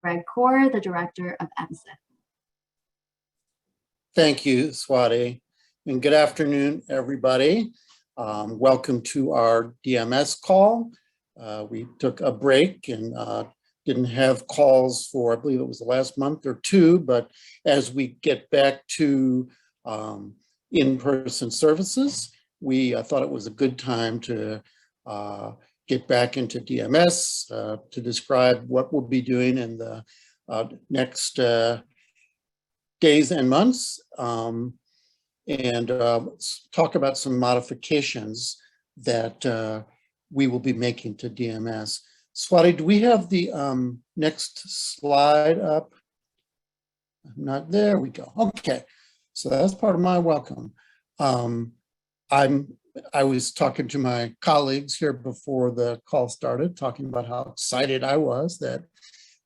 Greg Kaur, the Director of OSEP. Thank you, Swati, and good afternoon, everybody. Welcome to our DMS call. We took a break and didn't have calls for, I believe it was the last month or two, but as we get back to in-person services, I thought it was a good time to get back into DMS to describe what we'll be doing in the next days and months, and talk about some modifications that we will be making to DMS. Swati, do we have the next slide up? Not there, we go. Okay, so that's part of my welcome. I was talking to my colleagues here before the call started, talking about how excited I was that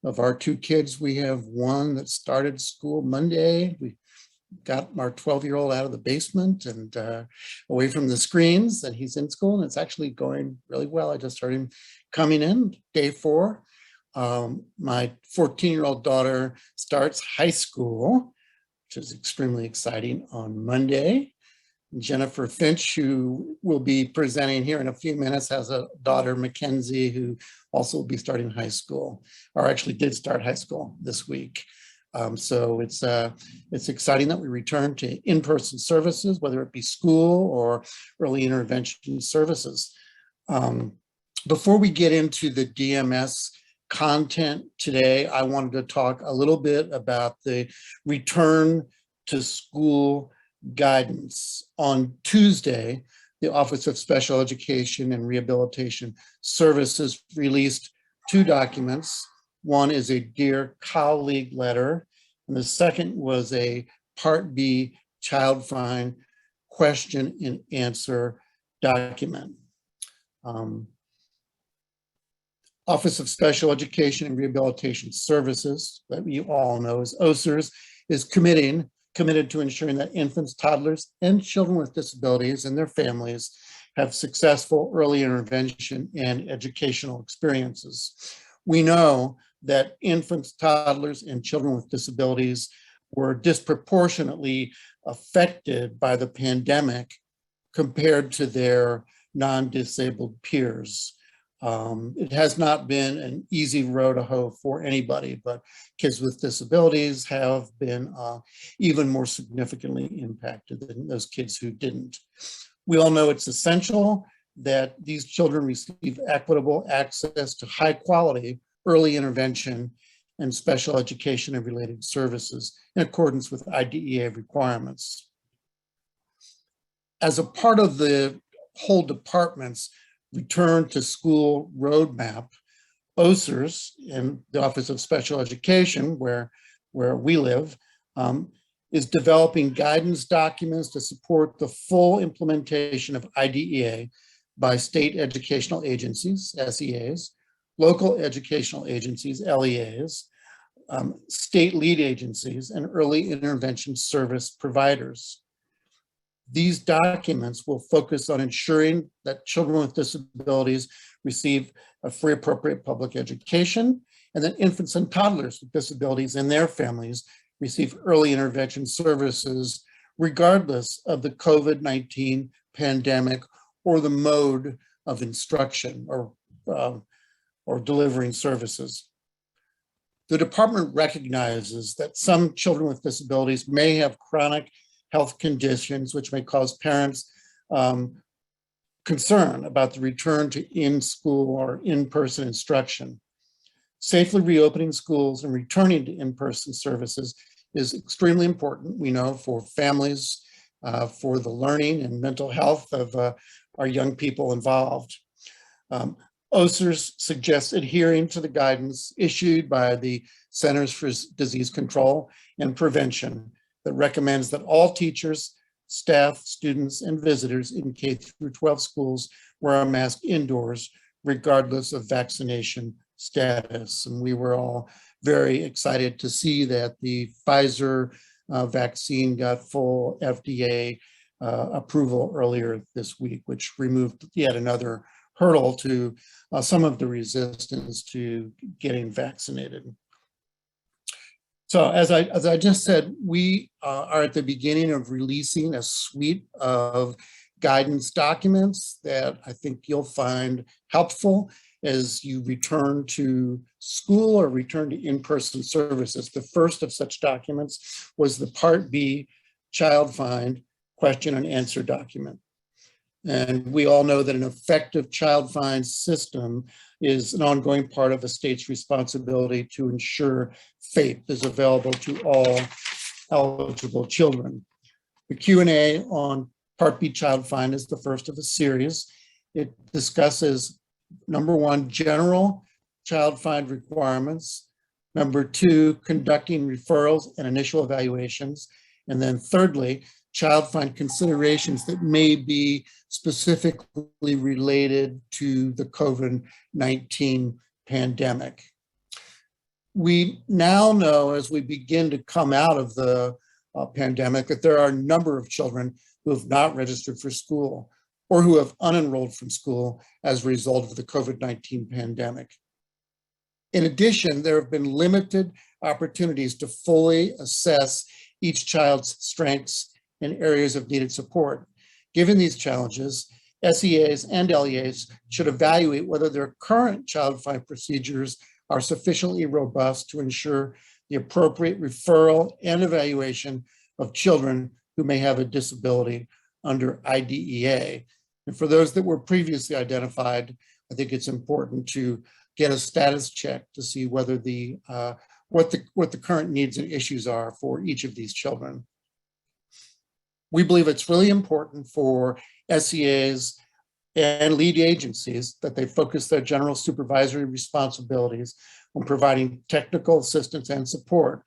of our two kids, we have one that started school Monday. We got our 12-year-old out of the basement and away from the screens, and he's in school, and it's actually going really well. I just heard him coming in day 4. My 14-year-old daughter starts high school, which is extremely exciting, on Monday. Jennifer Finch, who will be presenting here in a few minutes, has a daughter, Mackenzie, who also will be starting high school, or actually did start high school this week. So it's exciting that we return to in-person services, whether it be school or early intervention services. Before we get into the DMS content today, I wanted to talk a little bit about the return to school guidance. On Tuesday, the Office of Special Education and Rehabilitation Services released 2 documents. One is a Dear Colleague letter, and the second was a Part B Child Find question and answer document. Office of Special Education and Rehabilitation Services, that you all know as OSERS, is committed to ensuring that infants, toddlers, and children with disabilities and their families have successful early intervention and educational experiences. We know that infants, toddlers, and children with disabilities were disproportionately affected by the pandemic compared to their non-disabled peers. It has not been an easy road to hoe for anybody, but kids with disabilities have been even more significantly impacted than those kids who didn't. We all know it's essential that these children receive equitable access to high quality early intervention and special education and related services in accordance with IDEA requirements. As a part of the whole department's return to school roadmap, OSERS and the Office of Special Education, where we live, is developing guidance documents to support the full implementation of IDEA by state educational agencies, SEAs, local educational agencies, LEAs, state lead agencies, and early intervention service providers. These documents will focus on ensuring that children with disabilities receive a free, appropriate public education, and that infants and toddlers with disabilities and their families receive early intervention services, regardless of the COVID-19 pandemic or the mode of instruction or delivering services. The department recognizes that some children with disabilities may have chronic health conditions, which may cause parents concern about the return to in-school or in-person instruction. Safely reopening schools and returning to in-person services is extremely important, we know, for families, for the learning and mental health of our young people involved. OSERS suggests adhering to the guidance issued by the Centers for Disease Control and Prevention that recommends that all teachers, staff, students, and visitors in K-12 schools wear a mask indoors, regardless of vaccination status. And we were all very excited to see that the Pfizer vaccine got full FDA approval earlier this week, which removed yet another hurdle to some of the resistance to getting vaccinated. So as I just said, we are at the beginning of releasing a suite of guidance documents that I think you'll find helpful as you return to school or return to in-person services. The first of such documents was the Part B Child Find question and answer document. And we all know that an effective child find system is an ongoing part of a state's responsibility to ensure FAPE is available to all eligible children. The Q&A on Part B Child Find is the first of a series. It discusses, number one, general child find requirements. Number two, conducting referrals and initial evaluations. And then thirdly, child find considerations that may be specifically related to the COVID-19 pandemic. We now know, as we begin to come out of the pandemic, that there are a number of children who have not registered for school or who have unenrolled from school as a result of the COVID-19 pandemic. In addition, there have been limited opportunities to fully assess each child's strengths and areas of needed support. Given these challenges, SEAs and LEAs should evaluate whether their current child find procedures are sufficiently robust to ensure the appropriate referral and evaluation of children who may have a disability under IDEA. And for those that were previously identified, I think it's important to get a status check to see whether what the current needs and issues are for each of these children. We believe it's really important for SEAs and lead agencies that they focus their general supervisory responsibilities on providing technical assistance and support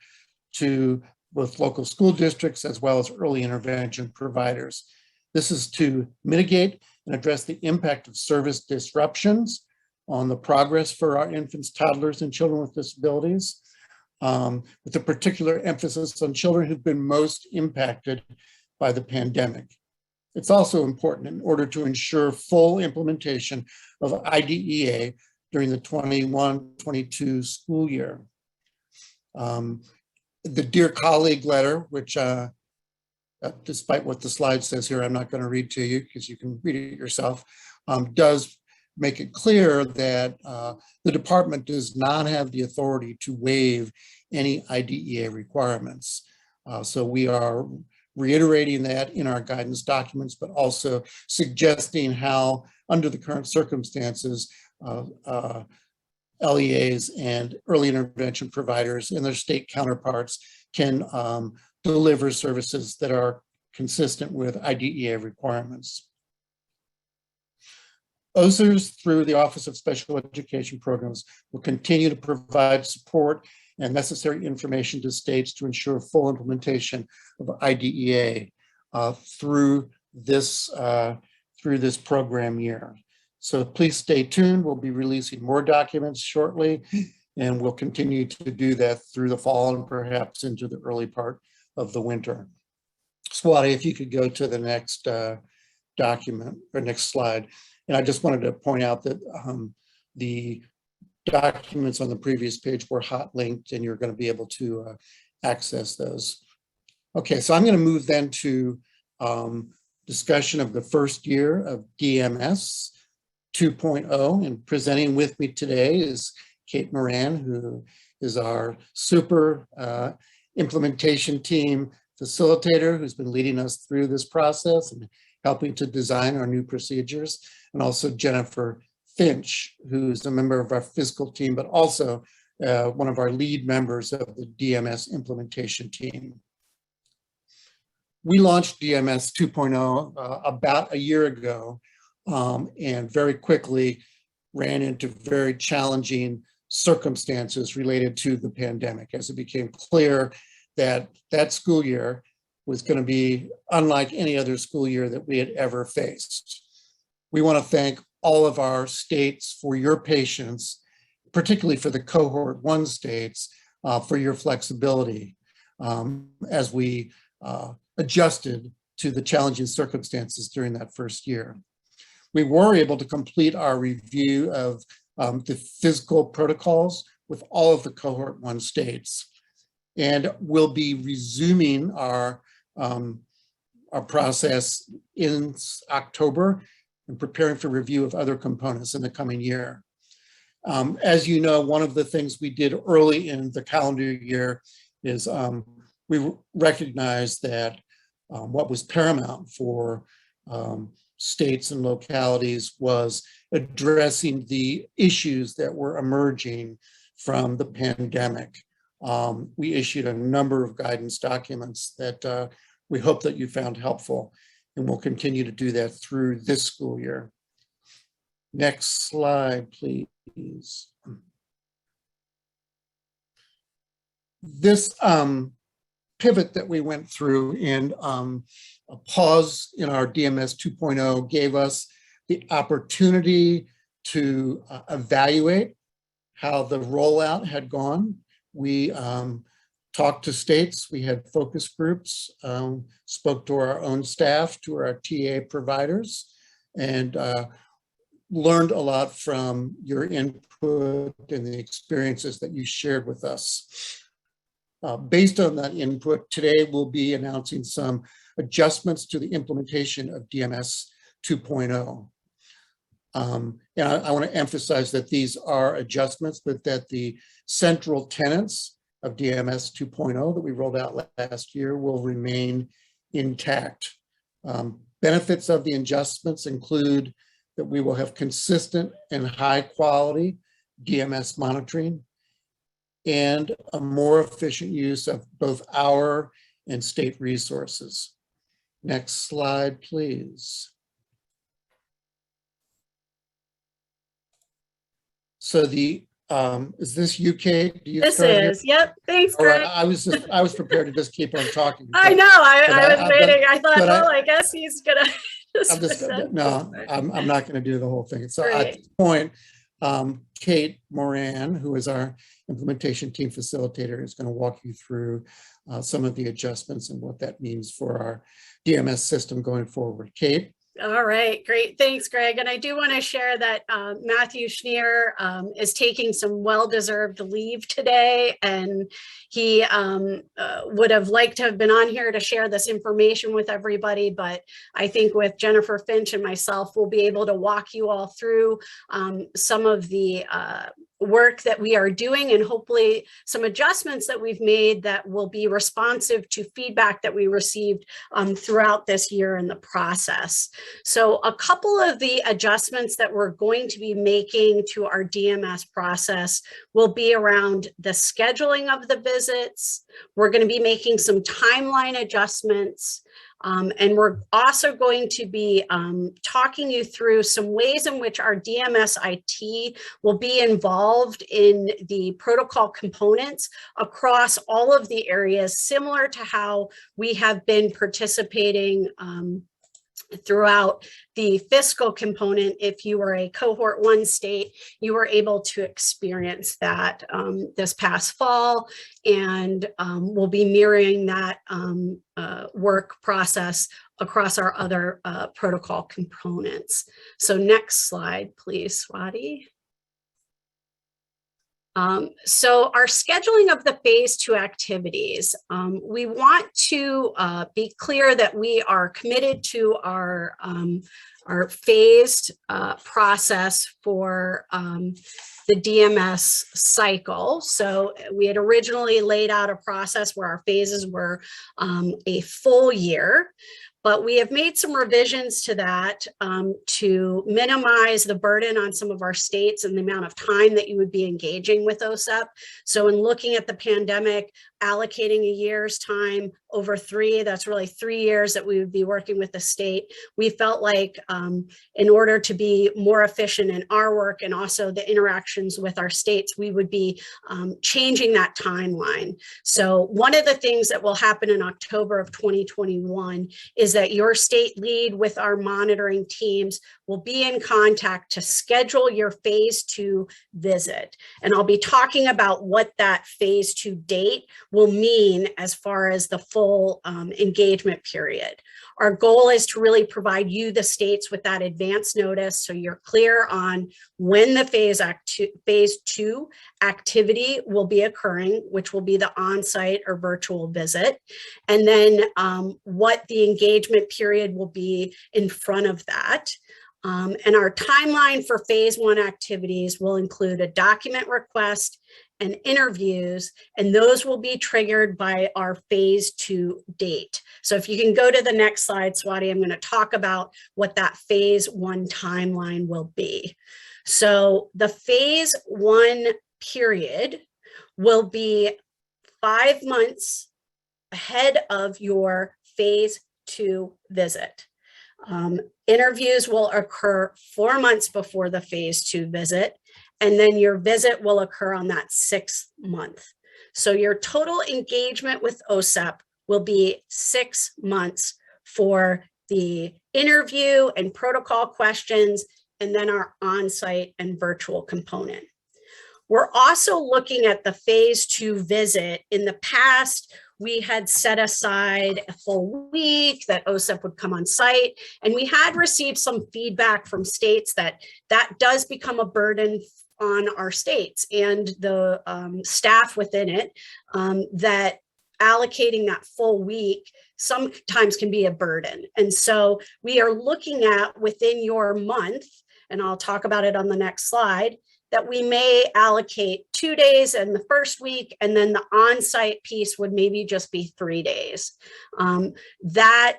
to both local school districts as well as early intervention providers. This is to mitigate and address the impact of service disruptions on the progress for our infants, toddlers, and children with disabilities, with a particular emphasis on children who've been most impacted by the pandemic. It's also important in order to ensure full implementation of IDEA during the 21-22 school year. The Dear Colleague letter, which despite what the slide says here, I'm not going to read to you because you can read it yourself, does make it clear that the department does not have the authority to waive any IDEA requirements. So we are reiterating that in our guidance documents, but also suggesting how, under the current circumstances, LEAs and early intervention providers and their state counterparts can deliver services that are consistent with IDEA requirements. OSERs, through the Office of Special Education Programs, will continue to provide support and necessary information to states to ensure full implementation of IDEA through this program year. So please stay tuned. We'll be releasing more documents shortly, and we'll continue to do that through the fall and perhaps into the early part of the winter. Swati, if you could go to the next document or next slide. And I just wanted to point out that the documents on the previous page were hot linked, and you're going to be able to access those. Okay, so I'm going to move then to discussion of the first year of DMS 2.0, and presenting with me today is Kate Moran, who is our super implementation team facilitator, who's been leading us through this process and helping to design our new procedures, and also Jennifer Finch, who's a member of our fiscal team, but also one of our lead members of the DMS implementation team. We launched DMS 2.0 about a year ago, and very quickly ran into very challenging circumstances related to the pandemic, as it became clear that that school year was going to be unlike any other school year that we had ever faced. We want to thank all of our states for your patience, particularly for the cohort 1 states, for your flexibility as we adjusted to the challenging circumstances during that first year. We were able to complete our review of the physical protocols with all of the cohort 1 states. And we'll be resuming our process in October and preparing for review of other components in the coming year. As you know, one of the things we did early in the calendar year is we recognized that what was paramount for states and localities was addressing the issues that were emerging from the pandemic. We issued a number of guidance documents that we hope that you found helpful, and we'll continue to do that through this school year. Next slide, please. This pivot that we went through and a pause in our DMS 2.0 gave us the opportunity to evaluate how the rollout had gone. We talked to states, we had focus groups, spoke to our own staff, to our TA providers, and learned a lot from your input and the experiences that you shared with us. Based on that input, today we'll be announcing some adjustments to the implementation of DMS 2.0. And I want to emphasize that these are adjustments, but that the central tenets of DMS 2.0 that we rolled out last year will remain intact. Benefits of the adjustments include that we will have consistent and high quality DMS monitoring and a more efficient use of both our and state resources. Next slide, please. So the, is this UK? Do you this is, yep, thanks, Greg. Right. I was prepared to just keep on talking. I know, I was waiting. I thought, well, I guess he's gonna. I'm not gonna do the whole thing. So Great. at this point, Kate Moran, who is our implementation team facilitator, is going to walk you through some of the adjustments and what that means for our DMS system going forward. Kate? All right, great. Thanks, Greg. And I do want to share that Matthew Schneer is taking some well-deserved leave today, and he would have liked to have been on here to share this information with everybody, but I think with Jennifer Finch and myself, we'll be able to walk you all through some of the work that we are doing and hopefully some adjustments that we've made that will be responsive to feedback that we received throughout this year in the process. So a couple of the adjustments that we're going to be making to our DMS process will be around the scheduling of the visits. We're going to be making some timeline adjustments. And we're also going to be talking you through some ways in which our DMS IT will be involved in the protocol components across all of the areas, similar to how we have been participating throughout the fiscal component. If you were a cohort 1 state, you were able to experience that this past fall, and we'll be mirroring that work process across our other protocol components. So next slide, please, Swati. So our scheduling of the phase 2 activities, we want to be clear that we are committed to our phased process for the DMS cycle. So we had originally laid out a process where our phases were a full year, but we have made some revisions to that to minimize the burden on some of our states and the amount of time that you would be engaging with OSEP. So in looking at the pandemic, allocating a year's time over 3, that's really 3 years that we would be working with the state. We felt like in order to be more efficient in our work and also the interactions with our states, we would be changing that timeline. So one of the things that will happen in October of 2021 is that your state lead with our monitoring teams will be in contact to schedule your phase 2 visit. And I'll be talking about what that phase 2 date will mean as far as the full engagement period. Our goal is to really provide you, the states, with that advance notice so you're clear on when the phase 2 activity will be occurring, which will be the on-site or virtual visit, and then what the engagement period will be in front of that. And our timeline for phase 1 activities will include a document request and interviews, and those will be triggered by our phase 2 date. So if you can go to the next slide, Swati, I'm going to talk about what that phase 1 timeline will be. So the phase 1 period will be 5 months ahead of your phase 2 visit. Interviews will occur 4 months before the phase 2 visit, and then your visit will occur on that 6th month. So your total engagement with OSEP will be 6 months for the interview and protocol questions, and then our on-site and virtual component. We're also looking at the phase 2 visit. In the past, we had set aside a full week that OSEP would come on site, and we had received some feedback from states that that does become a burden on our states and the staff within it, that allocating that full week sometimes can be a burden. And so we are looking at within your month, and I'll talk about it on the next slide, that we may allocate 2 days in the first week, and then the on-site piece would maybe just be 3 days. That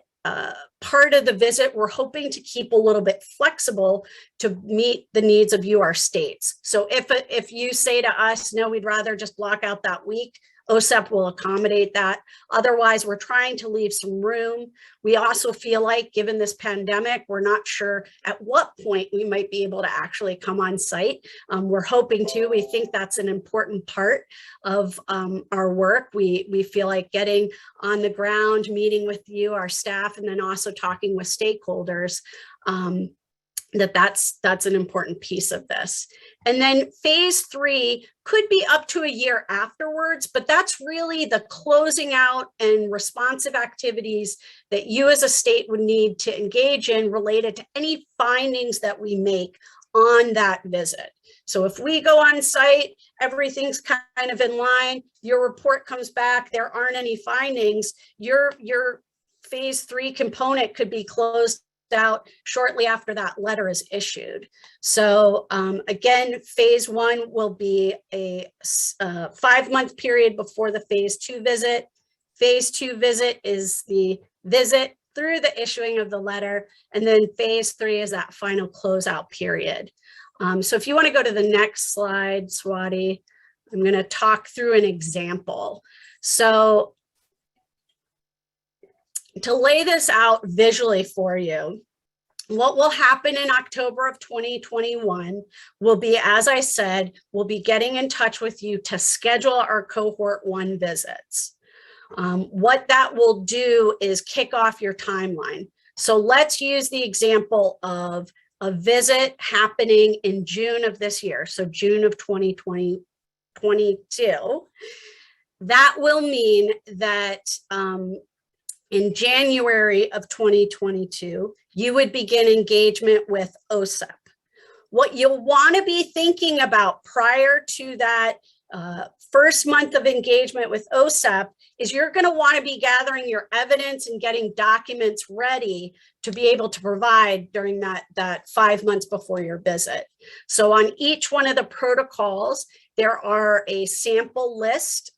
part of the visit, we're hoping to keep a little bit flexible to meet the needs of you, our states. So if you say to us, no, we'd rather just block out that week, OSEP will accommodate that. Otherwise, we're trying to leave some room. We also feel like, given this pandemic, we're not sure at what point we might be able to actually come on site. We're hoping to. We think that's an important part of our work. We feel like getting on the ground, meeting with you, our staff, and then also talking with stakeholders, that's an important piece of this. And then phase 3 could be up to a year afterwards, but that's really the closing out and responsive activities that you as a state would need to engage in related to any findings that we make on that visit. So if we go on site, everything's kind of in line, your report comes back, there aren't any findings, your phase 3 component could be closed out shortly after that letter is issued. So again, phase 1 will be a 5-month period before the phase 2 visit. Phase 2 visit is the visit through the issuing of the letter, and then phase 3 is that final closeout period. So if you want to go to the next slide, Swati, I'm going to talk through an example. So to lay this out visually for you, what will happen in October of 2021 will be, as I said, we'll be getting in touch with you to schedule our cohort 1 visits. What that will do is kick off your timeline. So let's use the example of a visit happening in June of this year, so June of 2022. That will mean that in January of 2022, you would begin engagement with OSEP. What you'll want to be thinking about prior to that first month of engagement with OSEP is you're going to want to be gathering your evidence and getting documents ready to be able to provide during that 5 months before your visit. So on each one of the protocols, there are a sample list.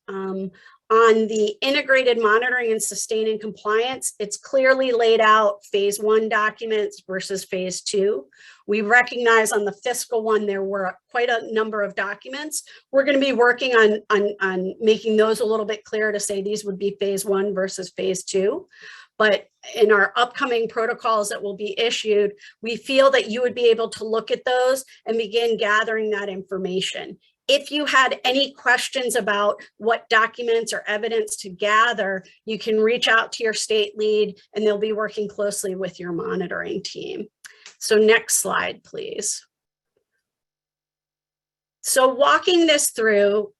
On the integrated monitoring and sustaining compliance, it's clearly laid out phase 1 documents versus phase 2. We recognize on the fiscal one, there were quite a number of documents. We're going to be working on making those a little bit clearer to say these would be phase 1 versus phase 2. But in our upcoming protocols that will be issued, we feel that you would be able to look at those and begin gathering that information. If you had any questions about what documents or evidence to gather, you can reach out to your state lead and they'll be working closely with your monitoring team. So next slide, please. So walking this through,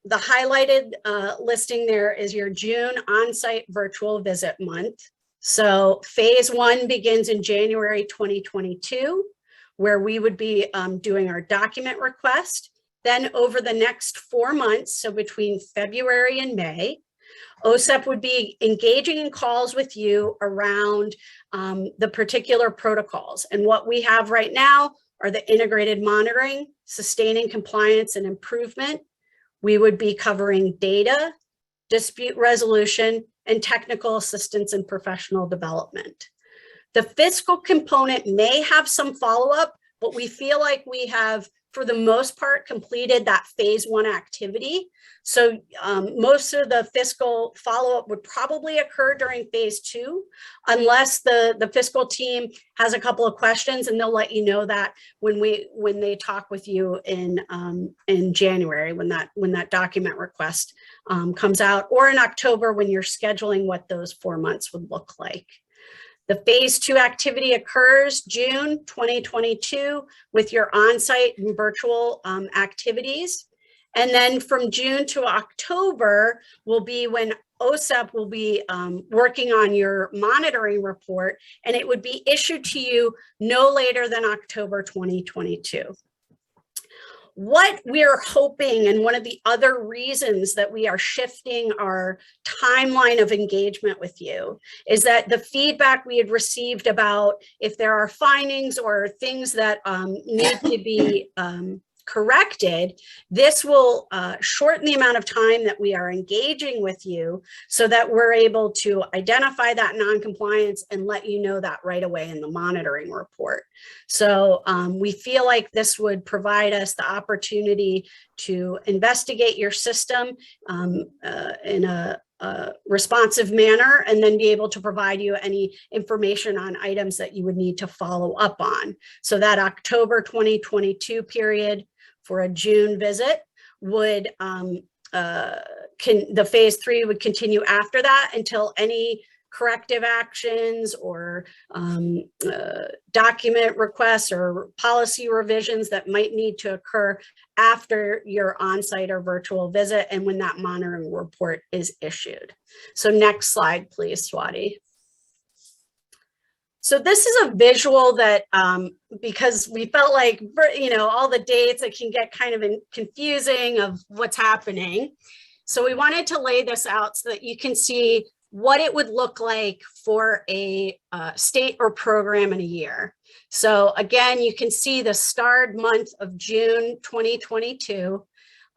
the highlighted listing there is your June on-site virtual visit month. So phase 1 begins in January 2022, where we would be doing our document request. Then over the next 4 months, so between February and May, OSEP would be engaging in calls with you around the particular protocols. And what we have right now are the integrated monitoring, sustaining compliance and improvement. We would be covering data, dispute resolution, and technical assistance and professional development. The fiscal component may have some follow-up, but we feel like we have, for the most part, completed that phase 1 activity. So most of the fiscal follow-up would probably occur during phase 2, unless the fiscal team has a couple of questions, and they'll let you know that when they talk with you in January, when that document request comes out, or in October when you're scheduling what those 4 months would look like. The phase 2 activity occurs June 2022 with your on-site and virtual activities. And then from June to October will be when OSEP will be working on your monitoring report, and it would be issued to you no later than October 2022. What we're hoping, and one of the other reasons that we are shifting our timeline of engagement with you, is that the feedback we had received about if there are findings or things that need to be corrected, this will shorten the amount of time that we are engaging with you so that we're able to identify that non-compliance and let you know that right away in the monitoring report. So we feel like this would provide us the opportunity to investigate your system in a responsive manner, and then be able to provide you any information on items that you would need to follow up on. So that October 2022 period for a June visit would, the phase 3 would continue after that until any corrective actions or document requests or policy revisions that might need to occur after your on-site or virtual visit and when that monitoring report is issued. So next slide, please, Swati. So this is a visual that, because we felt like, all the dates, it can get kind of confusing of what's happening. So we wanted to lay this out so that you can see what it would look like for a state or program in a year. So again, you can see the starred month of June 2022.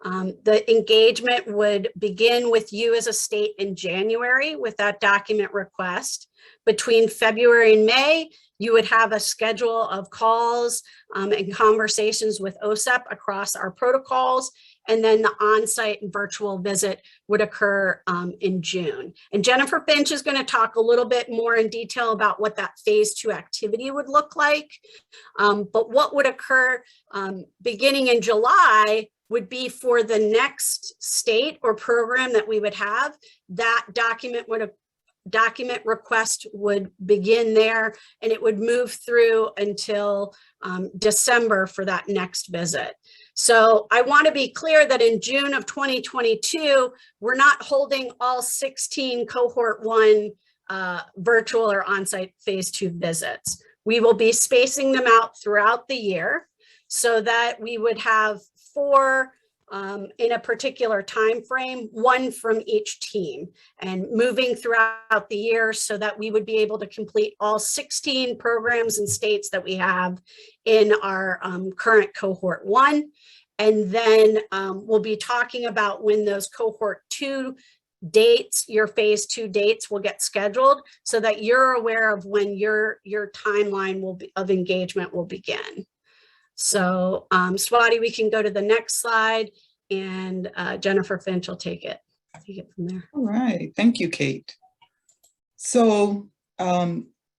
The engagement would begin with you as a state in January with that document request. Between February and May, you would have a schedule of calls and conversations with OSEP across our protocols. And then the on-site and virtual visit would occur in June. And Jennifer Finch is going to talk a little bit more in detail about what that phase 2 activity would look like. But what would occur beginning in July would be for the next state or program that we would have, that document request would begin there, and it would move through until December for that next visit. So I want to be clear that in June of 2022, we're not holding all 16 cohort 1 virtual or on-site phase 2 visits. We will be spacing them out throughout the year so that we would have 4 in a particular time frame, 1 from each team, and moving throughout the year so that we would be able to complete all 16 programs and states that we have in our current cohort 1. And then we'll be talking about when those cohort 2 dates, your phase 2 dates, will get scheduled so that you're aware of when your timeline of engagement will begin. So Swati, we can go to the next slide, and Jennifer Finch will take it from there. All right, thank you, Kate. So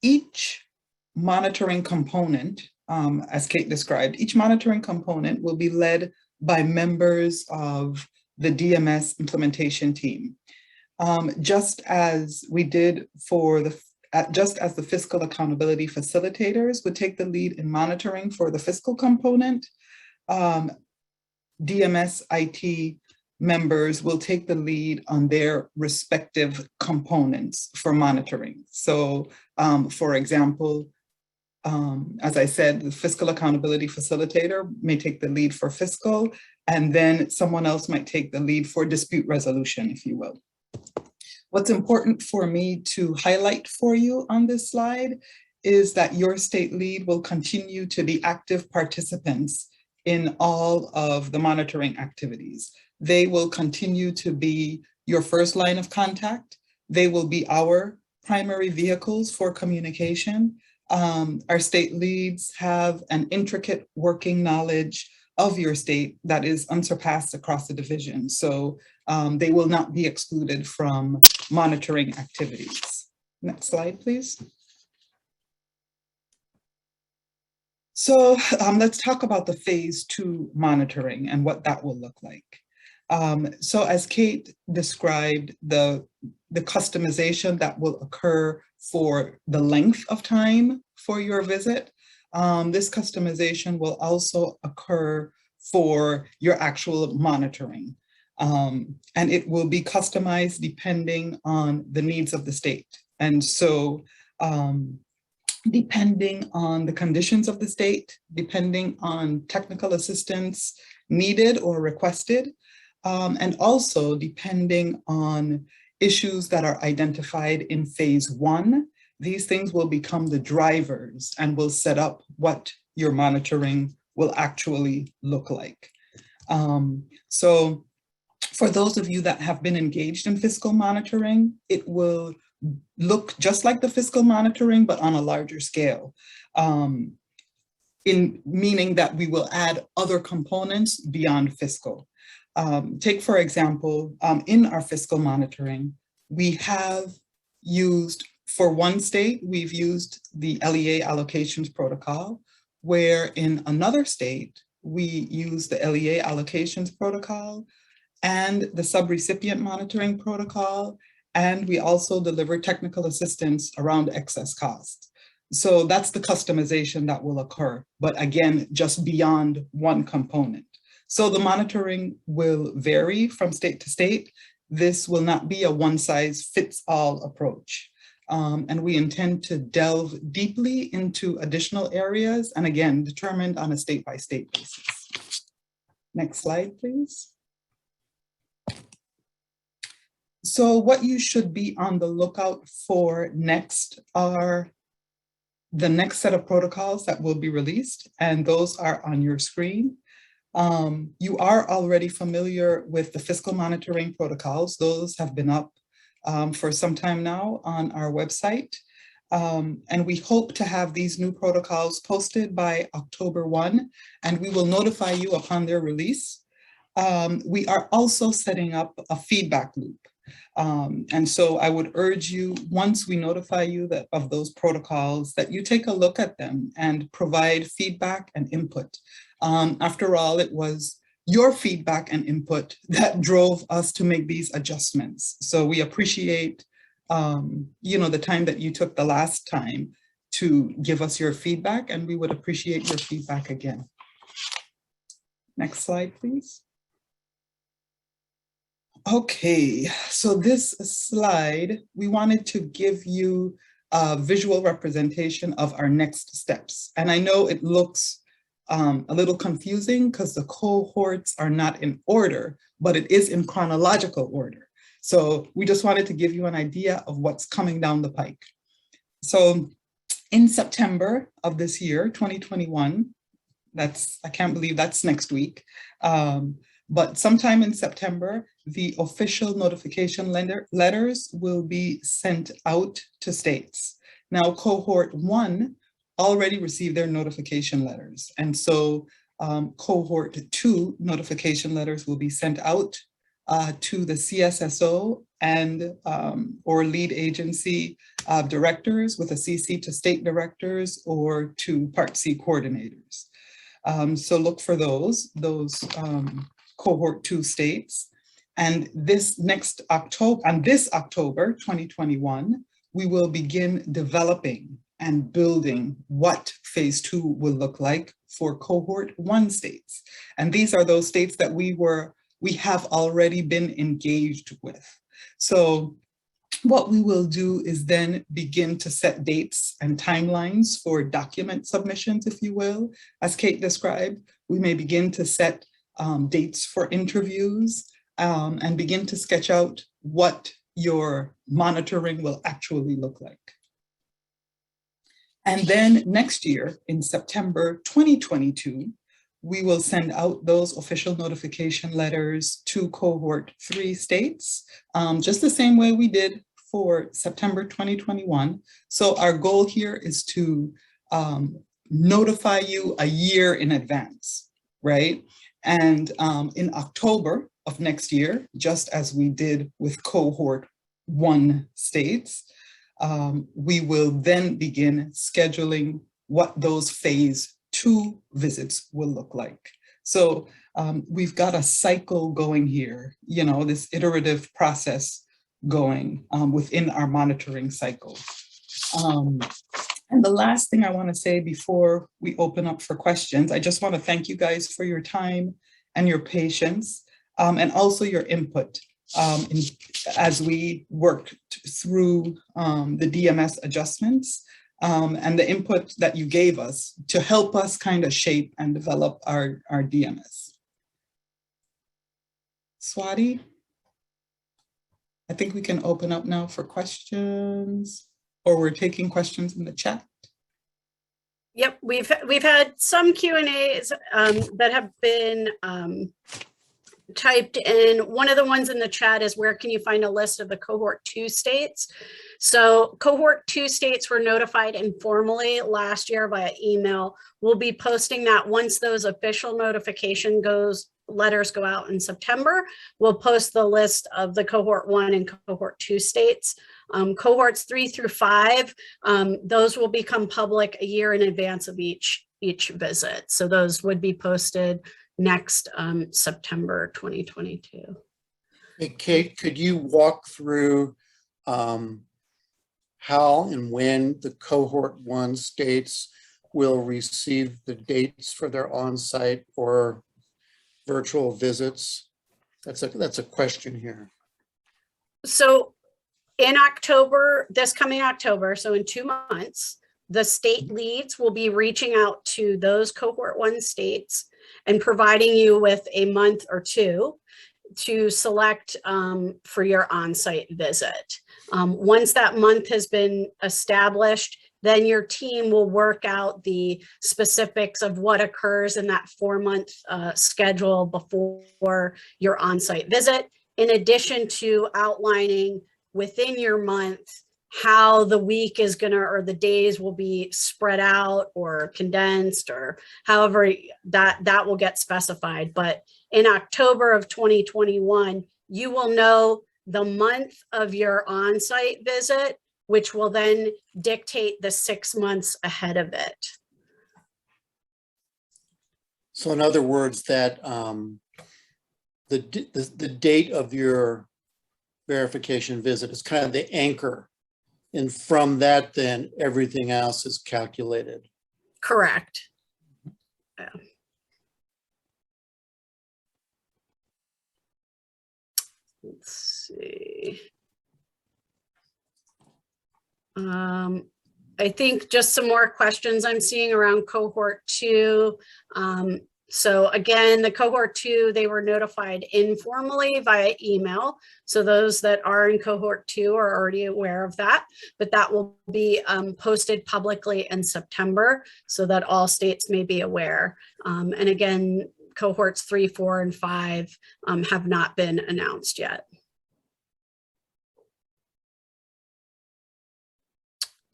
each monitoring component, as Kate described, each monitoring component will be led by members of the DMS implementation team. Just as we did for just as the fiscal accountability facilitators would take the lead in monitoring for the fiscal component, DMS IT members will take the lead on their respective components for monitoring. So for example, as I said, the fiscal accountability facilitator may take the lead for fiscal, and then someone else might take the lead for dispute resolution, if you will. What's important for me to highlight for you on this slide is that your state lead will continue to be active participants in all of the monitoring activities. They will continue to be your first line of contact. They will be our primary vehicles for communication. Our state leads have an intricate working knowledge of your state that is unsurpassed across the division. So they will not be excluded from monitoring activities. Next slide, please. So let's talk about the phase 2 monitoring and what that will look like. So as Kate described, the customization that will occur for the length of time for your visit, this customization will also occur for your actual monitoring. And it will be customized depending on the needs of the state. And so depending on the conditions of the state, depending on technical assistance needed or requested, and also depending on issues that are identified in phase 1, these things will become the drivers and will set up what your monitoring will actually look like. So for those of you that have been engaged in fiscal monitoring, it will look just like the fiscal monitoring, but on a larger scale. Meaning that we will add other components beyond fiscal. Take, for example, in our fiscal monitoring, we have used, for one state, we've used the LEA allocations protocol, where in another state, we use the LEA allocations protocol and the subrecipient monitoring protocol, and we also deliver technical assistance around excess costs. So that's the customization that will occur, but again, just beyond one component. So the monitoring will vary from state to state. This will not be a one-size-fits-all approach. And we intend to delve deeply into additional areas, and again, determined on a state-by-state basis. Next slide, please. So what you should be on the lookout for next are the next set of protocols that will be released, and those are on your screen. You are already familiar with the fiscal monitoring protocols. Those have been up for some time now on our website. And we hope to have these new protocols posted by October 1, and we will notify you upon their release. We are also setting up a feedback loop. And so I would urge you, once we notify you of those protocols, that you take a look at them and provide feedback and input. After all, it was your feedback and input that drove us to make these adjustments. So we appreciate the time that you took the last time to give us your feedback, and we would appreciate your feedback again. Next slide, please. Okay, so this slide, we wanted to give you a visual representation of our next steps. And I know it looks a little confusing because the cohorts are not in order, but it is in chronological order. So we just wanted to give you an idea of what's coming down the pike. So in September of this year, 2021, I can't believe that's next week, but sometime in September, the official notification letters will be sent out to states. Now, cohort 1 already received their notification letters. And so cohort 2 notification letters will be sent out to the CSSO and or lead agency directors with a CC to state directors or to Part C coordinators. So look for those cohort 2 states. And this October 2021, we will begin developing and building what phase 2 will look like for cohort 1 states. And these are those states that we have already been engaged with. So what we will do is then begin to set dates and timelines for document submissions, if you will. As Kate described, we may begin to set dates for interviews and begin to sketch out what your monitoring will actually look like. And then next year, in September 2022, we will send out those official notification letters to cohort 3 states, just the same way we did for September 2021. So our goal here is to notify you a year in advance, right? And in October of next year, just as we did with cohort 1 states, we will then begin scheduling what those phase 2 visits will look like. So we've got a cycle going here, you know, this iterative process going within our monitoring cycle. And the last thing I want to say before we open up for questions, I just want to thank you guys for your time and your patience and also your input as we worked through the DMS adjustments and the input that you gave us to help us kind of shape and develop our DMS. Swati, I think we can open up now for questions, or we're taking questions in the chat. Yep, we've had some Q&As that have been typed in. One of the ones in the chat is, where can you find a list of the cohort 2 states? So cohort 2 states were notified informally last year via email. We'll be posting that once those official notification letters go out in September. We'll post the list of the cohort 1 and cohort 2 states. Cohorts 3 through 5, those will become public a year in advance of each visit. So those would be posted next September 2022. Hey, Kate, could you walk through how and when the cohort 1 states will receive the dates for their on-site or virtual visits? That's a question here. So in October, this coming October, so in 2 months, the state leads will be reaching out to those cohort 1 states and providing you with a month or 2 to select for your on-site visit. Once that month has been established, then your team will work out the specifics of what occurs in that 4-month schedule before your on-site visit, in addition to outlining within your month how the week is gonna, or the days will be spread out or condensed, or however that will get specified. But in October of 2021, you will know the month of your on-site visit, which will then dictate the 6 months ahead of it. So in other words, that the date of your verification visit is kind of the anchor. And from that, then everything else is calculated. Correct. Yeah. Let's see. I think just some more questions I'm seeing around cohort 2. So again, the cohort 2, they were notified informally via email. So those that are in cohort 2 are already aware of that, but that will be posted publicly in September so that all states may be aware. And again, cohorts 3, 4, and 5 have not been announced yet.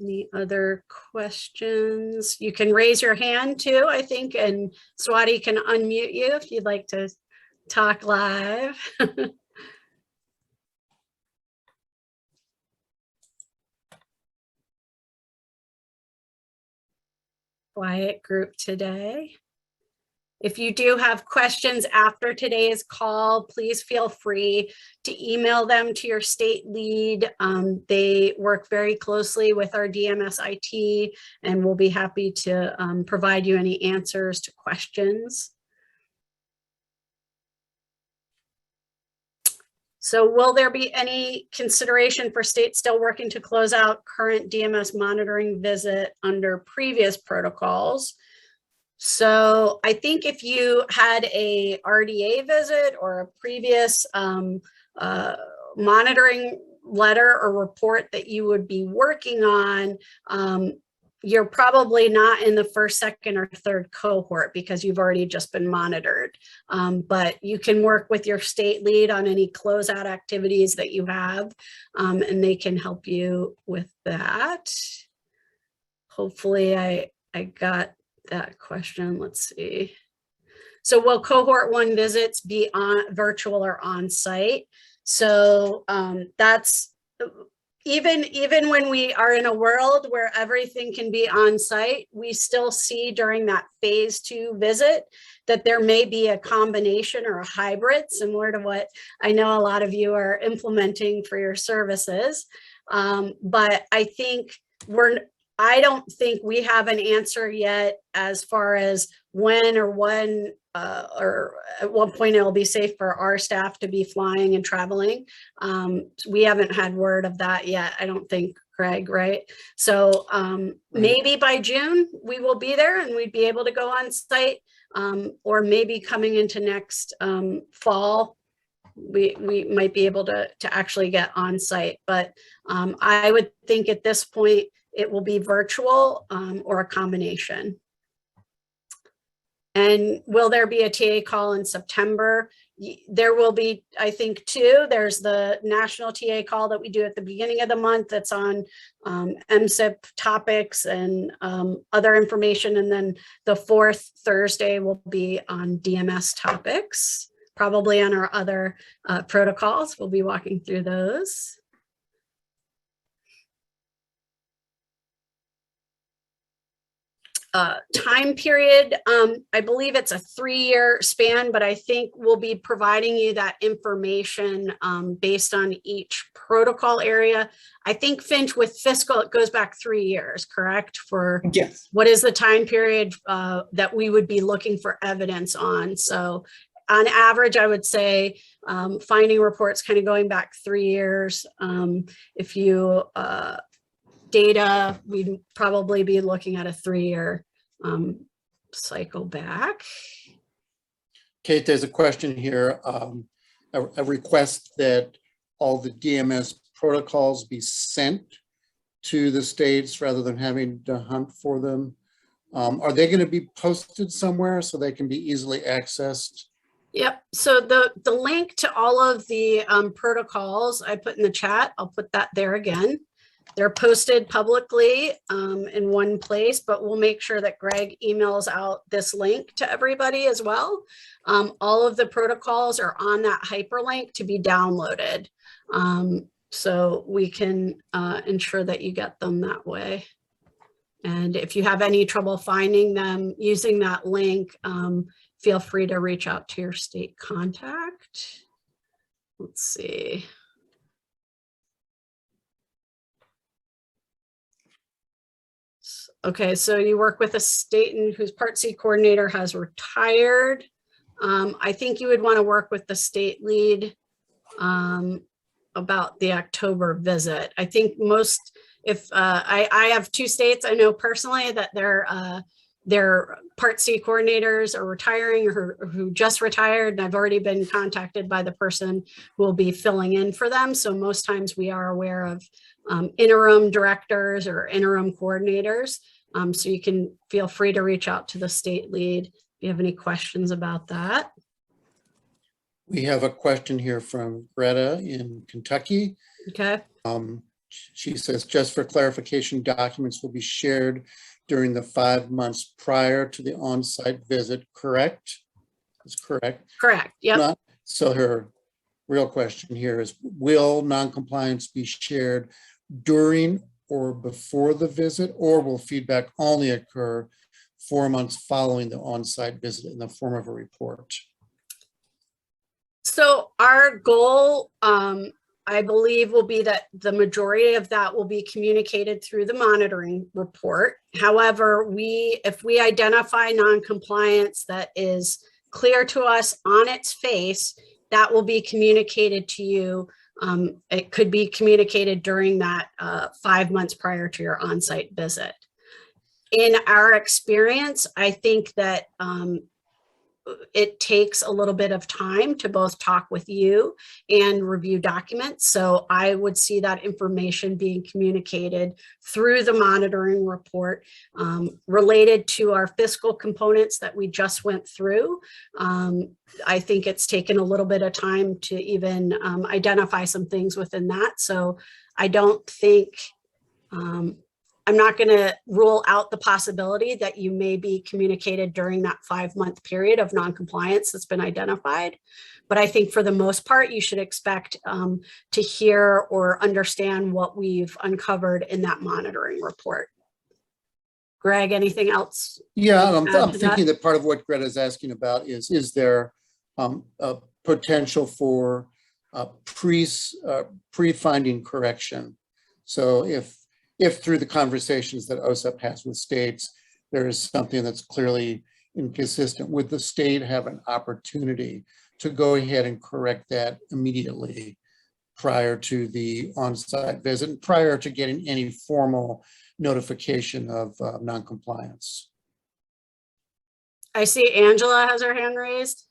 Any other questions? You can raise your hand too, I think, and Swati can unmute you if you'd like to talk live. Quiet group today. If you do have questions after today's call, please feel free to email them to your state lead. They work very closely with our DMS IT and will be happy to provide you any answers to questions. So will there be any consideration for states still working to close out current DMS monitoring visit under previous protocols? So I think if you had a RDA visit or a previous monitoring letter or report that you would be working on, you're probably not in the first, second, or third cohort because you've already just been monitored. But you can work with your state lead on any closeout activities that you have, and they can help you with that. Hopefully I got that question. Let's see. So will cohort 1 visits be on virtual or on site? So that's even when we are in a world where everything can be on site, we still see during that phase 2 visit that there may be a combination or a hybrid, similar to what I know a lot of you are implementing for your services. But I think I don't think we have an answer yet as far as when or at what point it'll be safe for our staff to be flying and traveling. We haven't had word of that yet, I don't think, Greg, right? So maybe by June we will be there and we'd be able to go on site, or maybe coming into next fall, we might be able to actually get on site. But I would think at this point, it will be virtual or a combination. And will there be a TA call in September? There will be, I think, 2. There's the national TA call that we do at the beginning of the month that's on MSIP topics and other information. And then the 4th Thursday will be on DMS topics, probably on our other protocols. We'll be walking through those. Time period, I believe it's a 3-year span, but I think we'll be providing you that information based on each protocol area. I think, Finch, with fiscal, it goes back 3 years, correct? For Yes. What is the time period that we would be looking for evidence on? So on average, I would say finding reports kind of going back 3 years. If you data, we'd probably be looking at a 3-year cycle back. Kate, there's a question here, a request that all the DMS protocols be sent to the states rather than having to hunt for them. Are they going to be posted somewhere so they can be easily accessed? Yep. So the link to all of the protocols I put in the chat, I'll put that there again. They're posted publicly in one place, but we'll make sure that Greg emails out this link to everybody as well. All of the protocols are on that hyperlink to be downloaded. So we can ensure that you get them that way. And if you have any trouble finding them using that link, feel free to reach out to your state contact. Let's see. Okay, so you work with a state and whose Part C coordinator has retired. I think you would want to work with the state lead about the October visit. I think most, if I have 2 states I know personally that their Part C coordinators are retiring or who just retired, and I've already been contacted by the person who will be filling in for them. So most times we are aware of interim directors or interim coordinators. So you can feel free to reach out to the state lead if you have any questions about that. We have a question here from Greta in Kentucky. Okay. She says, just for clarification, documents will be shared during the 5 months prior to the on-site visit, correct? That's correct. Correct, yep. So her real question here is, will non-compliance be shared during or before the visit, or will feedback only occur 4 months following the on-site visit in the form of a report? So our goal, I believe, will be that the majority of that will be communicated through the monitoring report. However, if we identify non-compliance that is clear to us on its face, that will be communicated to you. It could be communicated during that 5 months prior to your on-site visit. In our experience, I think that it takes a little bit of time to both talk with you and review documents. So I would see that information being communicated through the monitoring report related to our fiscal components that we just went through. I think it's taken a little bit of time to even identify some things within that. So I don't think, I'm not going to rule out the possibility that you may be communicated during that 5-month period of noncompliance that's been identified. But I think for the most part, you should expect to hear or understand what we've uncovered in that monitoring report. Greg, anything else? Yeah, I'm thinking that part of what Greta is asking about is there a potential for pre-finding correction? So if through the conversations that OSEP has with states, there is something that's clearly inconsistent, would the state have an opportunity to go ahead and correct that immediately prior to the on-site visit, and prior to getting any formal notification of noncompliance? I see Angela has her hand raised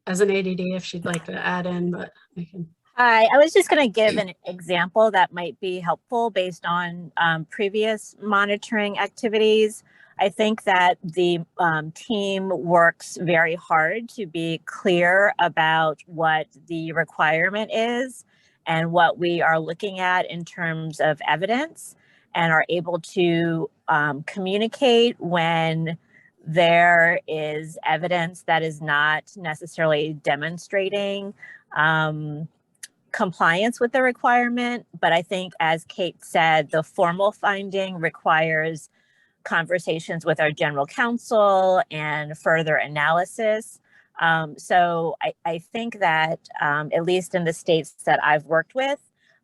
as an ADD if she'd like to add in, but I can. Hi, I was just going to give an example that might be helpful based on previous monitoring activities. I think that the team works very hard to be clear about what the requirement is and what we are looking at in terms of evidence, and are able to communicate when there is evidence that is not necessarily demonstrating compliance with the requirement. But I think, as Kate said, the formal finding requires conversations with our general counsel and further analysis. So I think that at least in the states that I've worked with,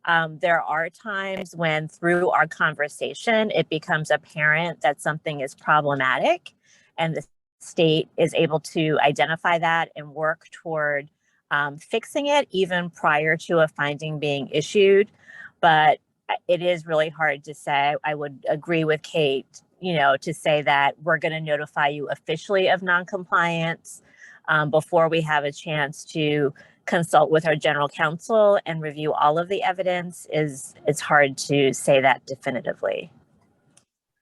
there are times when through our conversation, it becomes apparent that something is problematic, and the state is able to identify that and work toward fixing it even prior to a finding being issued. But it is really hard to say. I would agree with Kate, to say that we're going to notify you officially of noncompliance before we have a chance to consult with our general counsel and review all of the evidence. It's hard to say that definitively.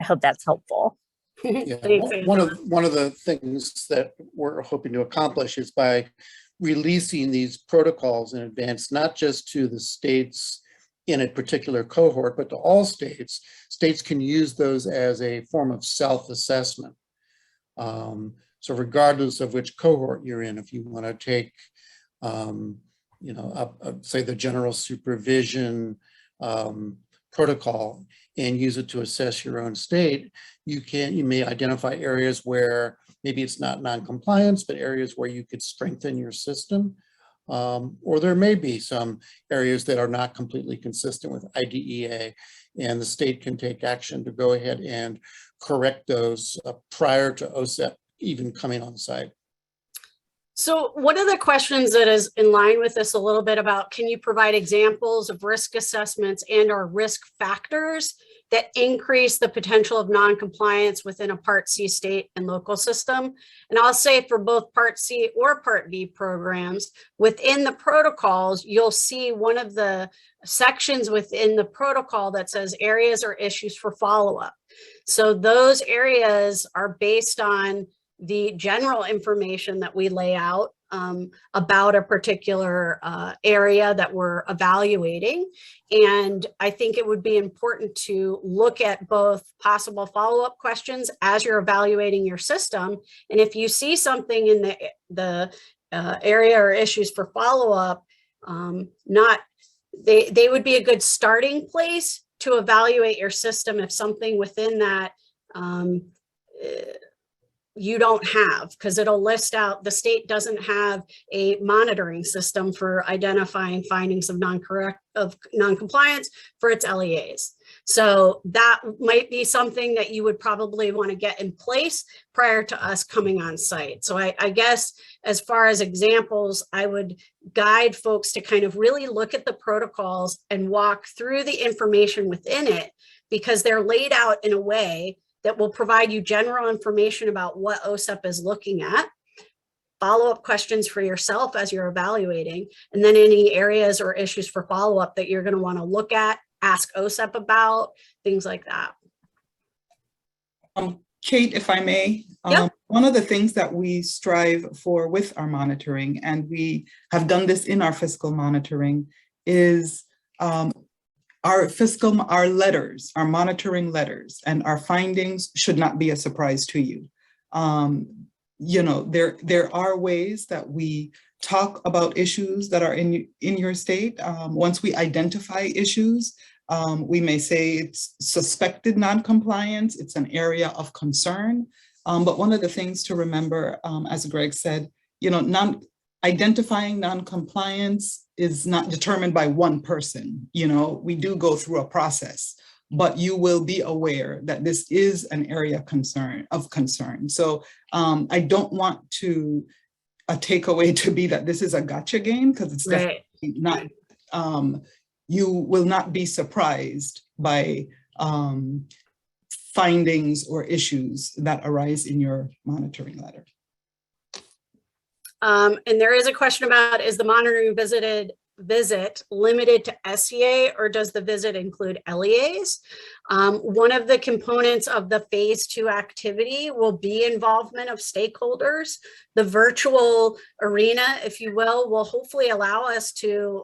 I hope that's helpful. Yeah. One of the things that we're hoping to accomplish is by releasing these protocols in advance, not just to the states in a particular cohort, but to all states. States can use those as a form of self-assessment. So regardless of which cohort you're in, if you want to take, say the general supervision protocol and use it to assess your own state, you may identify areas where maybe it's not non-compliance, but areas where you could strengthen your system. Or there may be some areas that are not completely consistent with IDEA, and the state can take action to go ahead and correct those prior to OSEP even coming on site. So one of the questions that is in line with this a little bit about, can you provide examples of risk assessments and or risk factors that increase the potential of non-compliance within a Part C state and local system? And I'll say for both Part C or Part B programs, within the protocols, you'll see one of the sections within the protocol that says areas or issues for follow-up. So those areas are based on the general information that we lay out about a particular area that we're evaluating. And I think it would be important to look at both possible follow-up questions as you're evaluating your system. And if you see something in the area or issues for follow-up, they would be a good starting place to evaluate your system if something within that you don't have, because it'll list out, the state doesn't have a monitoring system for identifying findings of non-compliance for its LEAs. So that might be something that you would probably want to get in place prior to us coming on site. So I guess as far as examples, I would guide folks to kind of really look at the protocols and walk through the information within it, because they're laid out in a way that will provide you general information about what OSEP is looking at, follow-up questions for yourself as you're evaluating, and then any areas or issues for follow-up that you're going to want to look at, ask OSEP about, things like that. Kate, if I may, Yep. One of the things that we strive for with our monitoring, and we have done this in our fiscal monitoring, is our letters, our monitoring letters, and our findings should not be a surprise to you. You know, there are ways that we talk about issues that are in your state. Once we identify issues, we may say it's suspected non-compliance, it's an area of concern. But one of the things to remember, as Greg said, you know, identifying non-compliance is not determined by one person. You know, we do go through a process, but you will be aware that this is an area of concern. So I don't want a takeaway to be that this is a gotcha game, because it's definitely not. You will not be surprised by findings or issues that arise in your monitoring letter. And there is a question about, is the monitoring visit limited to SEA, or does the visit include LEAs? One of the components of the phase 2 activity will be involvement of stakeholders. The virtual arena, if you will hopefully allow us to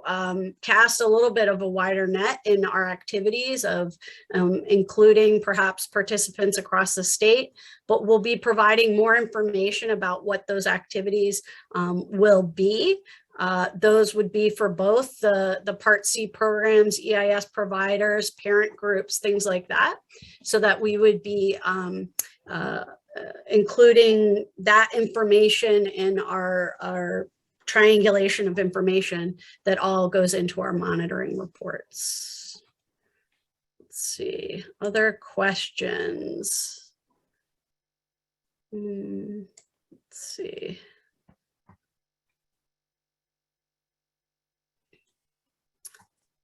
cast a little bit of a wider net in our activities of including perhaps participants across the state, but we'll be providing more information about what those activities will be. Those would be for both the Part C programs, EIS providers, parent groups, things like that, so that we would be including that information in our triangulation of information that all goes into our monitoring reports. Let's see, other questions? Let's see.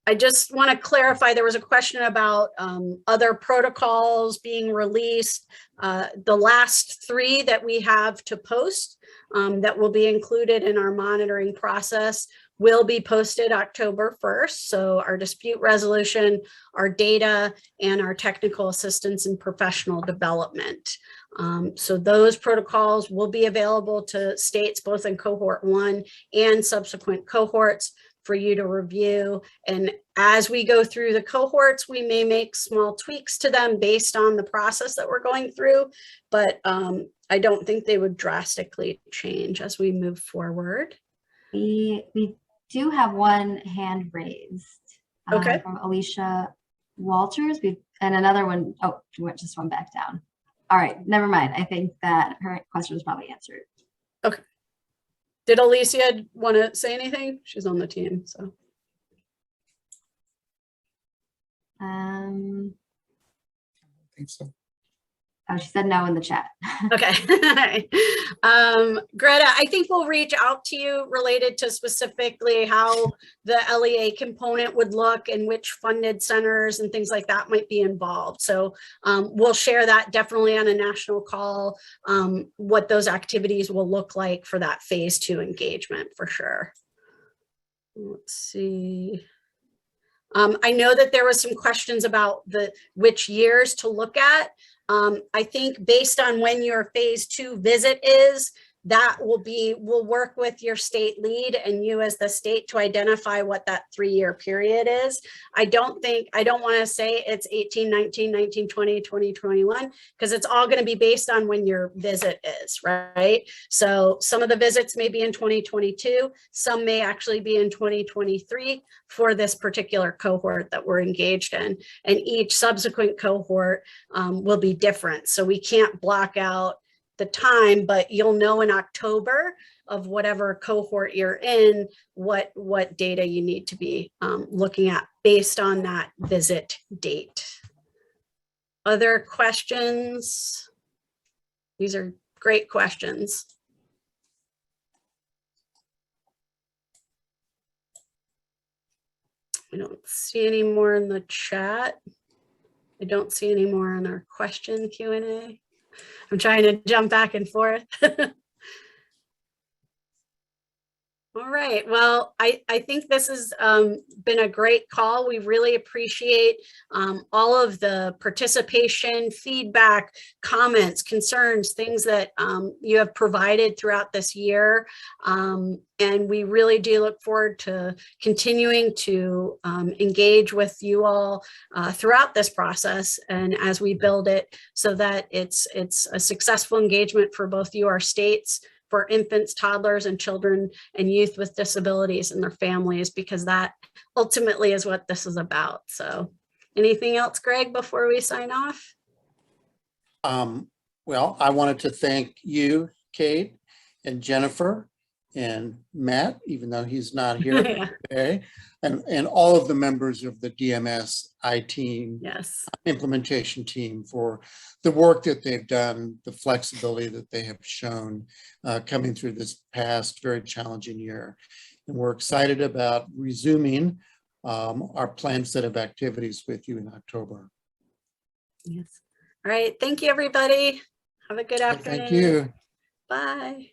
I just want to clarify, there was a question about other protocols being released. The last 3 that we have to post that will be included in our monitoring process will be posted October 1st. So our dispute resolution, our data, and our technical assistance and professional development. So those protocols will be available to states both in cohort 1 and subsequent cohorts for you to review. And as we go through the cohorts, we may make small tweaks to them based on the process that we're going through, but I don't think they would drastically change as we move forward. We do have one hand raised from Alicia Walters, and another one, oh, we went just one back down. All right, never mind. I think that her question was probably answered. Okay. Did Alicia want to say anything? She's on the team, so. I think so. Oh, she said no in the chat. Okay. Greta, I think we'll reach out to you related to specifically how the LEA component would look and which funded centers and things like that might be involved. So we'll share that definitely on a national call, what those activities will look like for that phase 2 engagement for sure. Let's see. I know that there was some questions about which years to look at. I think based on when your phase 2 visit is, that we'll work with your state lead and you as the state to identify what that 3-year period is. I don't want to say it's 18, 19, 19, 20, 20, 21, because it's all going to be based on when your visit is, right? So some of the visits may be in 2022, some may actually be in 2023 for this particular cohort that we're engaged in. And each subsequent cohort will be different. So we can't block out the time, but you'll know in October of whatever cohort you're in, what data you need to be looking at based on that visit date. Other questions? These are great questions. I don't see any more in the chat. I don't see any more in our question Q&A. I'm trying to jump back and forth. All right, well, I think this has been a great call. We really appreciate all of the participation, feedback, comments, concerns, things that you have provided throughout this year. And we really do look forward to continuing to engage with you all throughout this process and as we build it so that it's a successful engagement for both you, our states, for infants, toddlers, and children and youth with disabilities and their families, because that ultimately is what this is about. So anything else, Greg, before we sign off? Well, I wanted to thank you, Kate, and Jennifer, and Matt, even though he's not here Yeah. today, and all of the members of the DMS team, Yes. implementation team for the work that they've done, the flexibility that they have shown coming through this past very challenging year. And we're excited about resuming our planned set of activities with you in October. Yes. All right. Thank you, everybody. Have a good afternoon. Thank you. Bye.